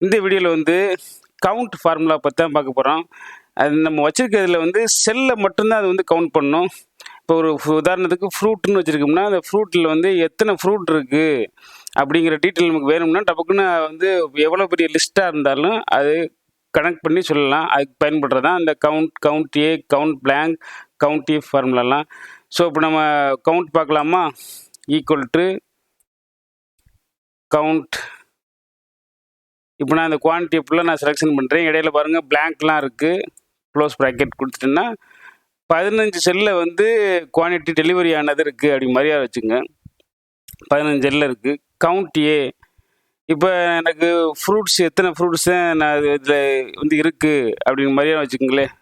இந்த வீடியோவில் வந்து கவுண்ட் ஃபார்முலா பற்றி தான் பார்க்க போகிறோம். அது நம்ம வச்சுருக்கிறதுல வந்து செல்லை மட்டும்தான் அது வந்து கவுண்ட் பண்ணணும். இப்போ ஒரு உதாரணத்துக்கு ஃப்ரூட்னு வச்சுருக்கோம்னா அந்த ஃப்ரூட்டில் வந்து எத்தனை ஃப்ரூட் இருக்குது அப்படிங்கிற டீட்டெயில் நமக்கு வேணும்னா டப்புக்குன்னு வந்து எவ்வளோ பெரிய லிஸ்ட்டாக இருந்தாலும் அது கனெக்ட் பண்ணி சொல்லலாம். அதுக்கு பயன்படுறது தான் இந்த count A, count blank, count if ஃபார்முலாலாம். ஸோ இப்போ நம்ம கவுண்ட் பார்க்கலாமா? Equal to count. இப்போ நான் இந்த குவான்டிட்டி ஃபுல்லாக நான் செலெக்ஷன் பண்ணுறேன். இடையில பாருங்கள் பிளாங்க்லாம் இருக்குது. க்ளோஸ் ப்ராக்கெட் கொடுத்துட்டேன்னா 15 செல்லில் வந்து குவான்டிட்டி டெலிவரி ஆனது இருக்குது அப்படி மாதிரியா வச்சுங்க. 15 செல்லில் இருக்குது. கவுண்ட் ஏ. இப்போ எனக்கு ஃப்ரூட்ஸ் எத்தனை ஃப்ரூட்ஸு நான் இதில் வந்து இருக்குது அப்படிங்கிற மாதிரியா வச்சுக்கோங்களேன்.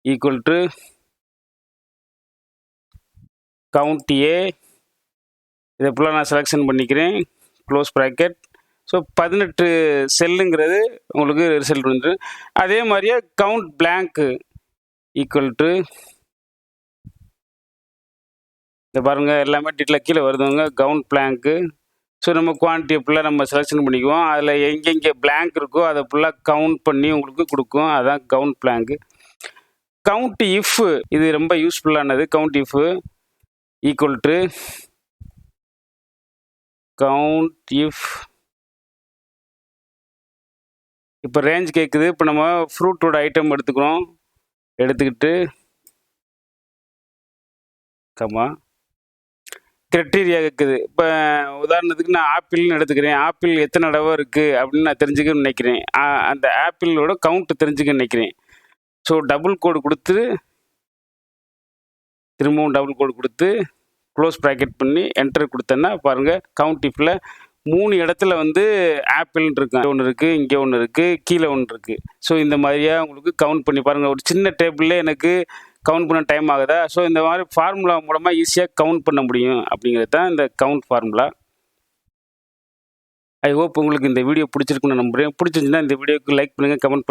ஈக்குவல் டு கவுண்ட் ஏ. இதை ஃபுல்லாக நான் செலெக்ஷன் பண்ணிக்கிறேன். Close bracket. ஸோ 18 செல்லுங்கிறது உங்களுக்கு ரிசல்ட் வந்து. அதே மாதிரியே கவுண்ட் பிளாங்க்கு ஈக்குவல் டு இதை பாருங்கள் எல்லாமே டீட்டெயிலாக கீழே வருதுங்க. கவுண்ட் பிளாங்க்கு. ஸோ நம்ம குவான்டிட்டியை ஃபுல்லாக நம்ம செலெக்ஷன் பண்ணிக்குவோம். அதில் எங்கெங்கே பிளாங்க் இருக்கோ அதை ஃபுல்லாக கவுண்ட் பண்ணி உங்களுக்கு கொடுக்கும். அதுதான் கவுண்ட் பிளாங்க்கு. கவுண்ட் இஃப் இது ரொம்ப யூஸ்ஃபுல்லானது. Count if equal to count if. இப்போ ரேஞ்ச் கேட்குது. இப்போ நம்ம ஃப்ரூட்டோட ஐட்டம் எடுத்துக்கிறோம். எடுத்துக்கிட்டு கிரைட்டீரியா கேட்குது. இப்போ உதாரணத்துக்கு நான் ஆப்பிள்னு எடுத்துக்கிறேன். ஆப்பிள் எத்தனை தடவை இருக்குது அப்படின்னு நான் தெரிஞ்சுக்கணும்னு நினைக்கிறேன். அந்த ஆப்பிளோட கவுண்ட் தெரிஞ்சுக்க நினைக்கிறேன். ஸோ டபுள் கோடு கொடுத்து திரும்பவும் டபுள் கோடு கொடுத்து க்ளோஸ் ப்ராக்கெட் பண்ணி என்டர் கொடுத்தேன்னா பாருங்கள் கவுண்ட் இஃபில் 3 இடத்துல வந்து ஆப்பிள்னு இருக்கு. ஒன்று இருக்குது, இங்கே ஒன்று இருக்குது, கீழே ஒன்று இருக்குது. ஸோ இந்த மாதிரியாக உங்களுக்கு கவுண்ட் பண்ணி பாருங்கள். ஒரு சின்ன டேபிளில் எனக்கு கவுண்ட் பண்ண டைம் ஆகுதா? ஸோ இந்த மாதிரி ஃபார்முலா மூலமாக ஈஸியாக கவுண்ட் பண்ண முடியும் அப்படிங்கிறது தான் இந்த கவுண்ட் ஃபார்முலா. ஐ ஹோப் உங்களுக்கு இந்த வீடியோ பிடிச்சிருக்குன்னு நம்புகிறேன். பிடிச்சிருந்துச்சுன்னா இந்த வீடியோக்கு லைக் பண்ணுங்கள், கமெண்ட் பண்ணுங்கள்.